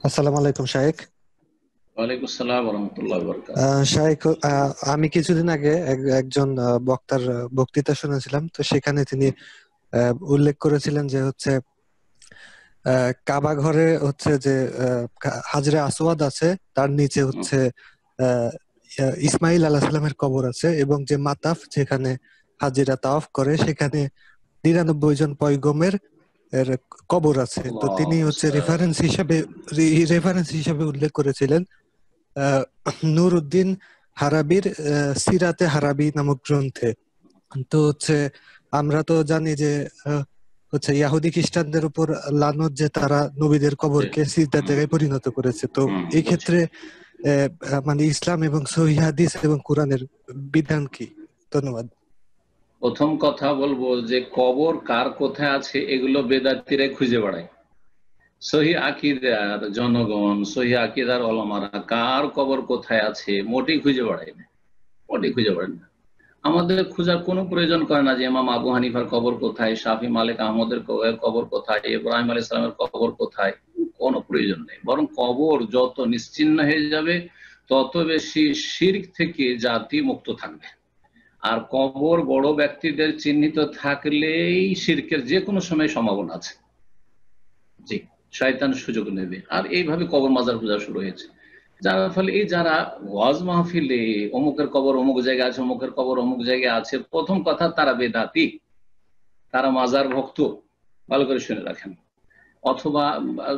আসসালামু আলাইকুম শাহেক। ওয়ালাইকুম আসসালাম ওয়া রাহমাতুল্লাহি ওয়া বারাকাতুহু। শাহেক, আমি কিছুদিন আগে একজন বক্তার বক্তৃতা শুনেছিলাম। তো সেখানে তিনি উল্লেখ করেছিলেন যে হচ্ছে কাবা ঘরে হচ্ছে যে হাজরে আসওয়াদ আছে, তার নিচে হুম, হচ্ছে আহ, ইসমাইল আলাইহিস সালামের কবর আছে, এবং যে মাতাফ যেখানে হাজিরা তাওয়াফ করে সেখানে 99 জন পয়গম্বর এর কবর আছে। তো তিনি আল্লাহু হচ্ছে মুস্তাআন। রেফারেন্স হিসাবে উল্লেখ করেছিলেন আহ, নুরউদ্দিন হারাবির সিরাতে হারাবি নামক গ্রন্থে। তো হচ্ছে আমরা তো জানি যে আহ, হচ্ছে ইহুদি খ্রিস্টানদের উপর লানত, যে তারা নবীদের জি। কবরকে সিজদার হুম, জায়গায় পরিণত করেছে। তো এই বুঝছি। ক্ষেত্রে মানে ইসলাম এবং সহিহ হাদিস এবং কোরআনের বিধান কি? ধন্যবাদ। প্রথম কথা বলবো যে কবর কার কোথায় আছে এগুলো বেদাতীরা খুঁজে বেড়ায়। সহি আকীদার জনগণ, সহি আকীদার ওলামারা কার কবর কোথায় আছে মোটেই খুঁজে বেড়ায় না, মোটেই খুঁজে বেড়ায় না। আমাদের খোঁজার কোনো প্রয়োজন করে না যে ইমাম আবু হানিফার কবর কোথায়, শাফি মালিক আহমদের কবর কোথায়, ইব্রাহিম আলাইহিস সালামের কবর কোথায়। কোনো প্রয়োজন নেই। বরং কবর যত নিশ্চিহ্ন হয়ে যাবে তত বেশি শিরক থেকে জাতি মুক্ত থাকবে। আর কবর বড় ব্যক্তিদের চিহ্নিত থাকলেই শিরকের যে কোনো সময় সম্ভাবনা আছে। জি, শয়তান সুযোগ নেবে। আর এইভাবে কবর মাজার পূজা শুরু হয়েছে, যার ফলে এই যারা ওয়াজ মাহফিলে অমুকের কবর অমুক জায়গায় আছে, অমুকের কবর অমুক জায়গায় আছে, প্রথম কথা তারা বেদাতি, তারা মাজার ভক্ত। ভালো করে শুনে রাখেন। অথবা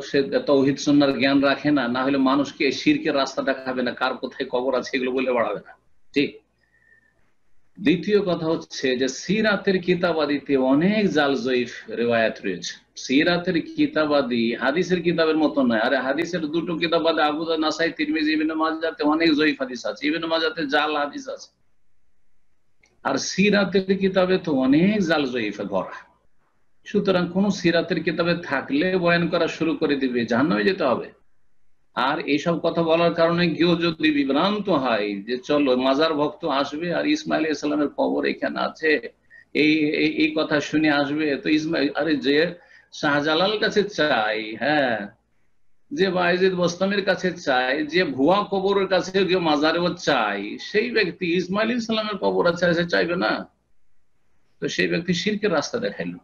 সে তৌহিদ সুন্নাহর জ্ঞান রাখে না, না হলে মানুষকে শিরকের রাস্তা দেখাবে না, কার কোথায় কবর আছে এগুলো বলে বাড়াবে না। ঠিক। দ্বিতীয় কথা হচ্ছে যে সিরাতের কিতাবাদিতে অনেক জাল জয়ীফ রেওয়ায়াত রয়েছে। সিরাতের কিতাবাদি হাদিসের কিতাবের মতো নয়। আরে হাদিসের দুটো কিতাব বাদে আবু দাউদ, নাসাই, তিরমিজি, ইবনে মাজাতে অনেক জয়ীফ হাদিস আছে, ইবনে মাজাতে জাল হাদিস আছে। আর সিরাতের কিতাবে তো অনেক জাল জয়ীফে ভরা। সুতরাং কোন সিরাতের কিতাবে থাকলে বয়ান করা শুরু করে দিবে, জাহান্নামে যেতে হবে। আর এইসব কথা বলার কারণে কেউ যদি বিভ্রান্ত হয় যে চলো মাজার ভক্ত আসবে আর ইসমাইল আলাইহিস সালামের কবর এখানে আছে, এই এই কথা শুনে আসবে, তো ইসমাইল আরে যে শাহজালাল কাছে চাই, হ্যাঁ, যে বায়েজিদ বোস্তামির কাছে চাই, যে ভুয়া কবরের কাছে যে মাজারেও চাই, সেই ব্যক্তি ইসমাইল আলাইহিস সালামের কবর আছে সে চাইবে না? তো সেই ব্যক্তি শিরকের রাস্তা দেখাইলো।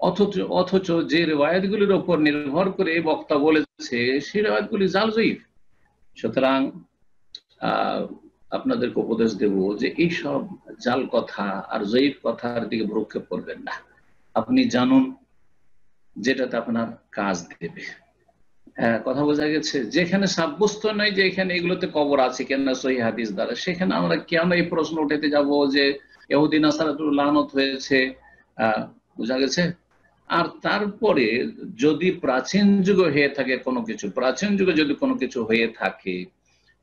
অথচ অথচ যে রেওয়ায়াতগুলির উপর নির্ভর করে বক্তা বলেছে সেই রেওয়ায়াতগুলি জাল জয়ীফ। সুতরাং আহ আপনাদেরকে উপদেশ দেব যে এইসব জাল কথা আর জয়ীফ কথার দিকে ভ্রুক্ষেপ করবেন না। আপনি জানুন যেটাতে আপনার কাজ দেবে। হ্যাঁ, কথা বোঝা গেছে। যেখানে সাব্যস্ত নয় যে এখানে এগুলোতে কবর আছে কেন সহিহ হাদিস দ্বারা, সেখানে আমরা কেন এই প্রশ্ন উঠাতে যাব যে ইহুদি নাসারাতুল লানত হয়েছে। বোঝা গেছে। আর তারপরে যদি প্রাচীন যুগে হয়ে থাকে কোনো কিছু, প্রাচীন যুগে যদি কোনো কিছু হয়ে থাকে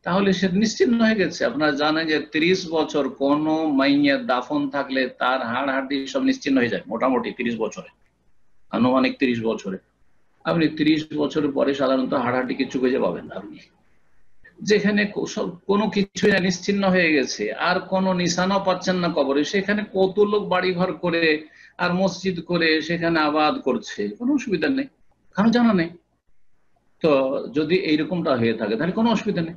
তাহলে সে নিশ্চিন্ন হয়ে গেছে। আপনারা জানেন যে 30 বছর কোন মাইয়ের দাফন থাকলে তার হাড় হাড্ডি সব নিশ্চিন্ন হয়ে যায়, মোটামুটি 30 বছরে, আনুমানিক 30 বছরে। আপনি 30 বছরের পরে সাধারণত হাড় হাড্ডি কিছু খুঁজে পাবেন না। আপনি যেখানে কোনো কিছু নিশ্চিন্ন হয়ে গেছে আর কোনো নিশানা পাচ্ছেন না কবরে, সেখানে কত লোক বাড়ি ঘর করে আর মসজিদ করে সেখানে আবাদ করছে, কোনো অসুবিধা নেই, কারণ জানা নেই। তো যদি এইরকমটা হয়ে থাকে তাহলে কোনো অসুবিধা নেই।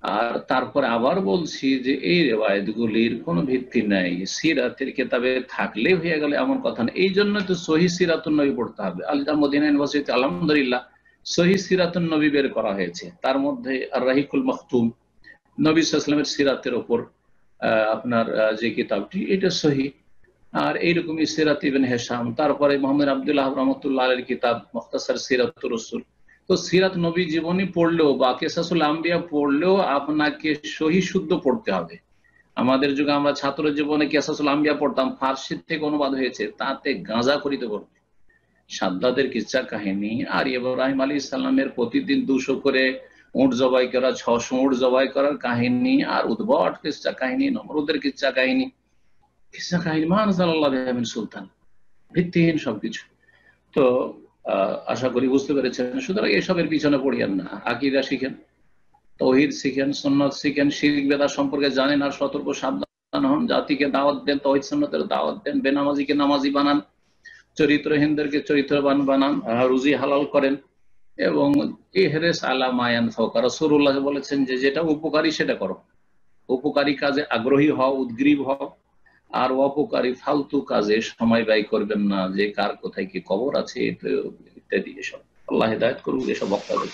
আর তারপরে আবার বলছি যে এই রেওয়ায়তগুলির কোনো ভিত্তি নাই, সিরাতের কিতাবে থাকলে হয়ে গেলে এমন কথা না। এই জন্য তো সহি সিরাতুন নবী পড়তে হবে। আলিদা মদিনা ইউনিভার্সিটি আলহামদুলিল্লাহ সহি সিরাতুন নবী বের করা হয়েছে, তার মধ্যে আর রাহিকুল মখতুম নবী সাল্লাল্লাহু আলাইহি ওয়াসাল্লামের সিরাতের উপর আপনার যে কিতাবটি, এটা সহি। আর এইরকমই সিরাত ইবনে হিশাম, তারপরে মোহাম্মদ আব্দুল্লাহ রহমতুল্লাহ আলাইহির কিতাব মুখতাসার সিরাতুর রাসূল। তো সিরাত নবী জীবনী পড়লেও বা কিসাসুল আম্বিয়া পড়লেও আপনাকে সহি শুদ্ধ পড়তে হবে। আমাদের যুগে আমরা ছাত্র জীবনে কিসাসুল আম্বিয়া পড়তাম, ফার্সি থেকে অনুবাদ হয়েছে, তাতে গাঁজা করিতে পড়তো, সাদ্দাদের কিচ্ছা কাহিনী। আর ইব্রাহিম আলাইহিস সালামের প্রতিদিন 200 করে উট জবাই করা, 600 উট জবাই করার কাহিনী, আর উদ্ভট কিচ্ছা কাহিনী, নমরুদের কিচ্ছা কাহিনী, কিচ্ছা কাহিনী মা আনজালাল্লাহু বিহা মিন সুলতান, ভিত্তিহীন সবকিছু। তো আশা করি বুঝতে পেরেছেন। সুতরাং এসবের পিছনে পড়িয়েন না, আকীদা শিখেন, তাওহীদ শিখেন, সুন্নাত শিখেন, শিরক বেদাত সম্পর্কে জানেন আর সতর্ক সাবধান হন। জাতিকে দাওয়াত দেন, তাওহীদ সুন্নাতের দাওয়াত দেন, বেনামাজিকে নামাজি বানান, চরিত্রহীনদেরকে চরিত্রবান বানান, রুজি হালাল করেন, এবং ইহরেস আলা মায়ান ফাওকা, রাসূলুল্লাহ বলেছেন যে যেটা উপকারী সেটা করো, উপকারী কাজে আগ্রহী হও, উদ্গ্রীব হও, আর অপকারী ফালতু কাজে সময় ব্যয় করবেন না, যে কার কোথায় কি কবর আছে ইত্যাদি। এসব আল্লাহ হিদায়াত করুক এসব বক্তাদের।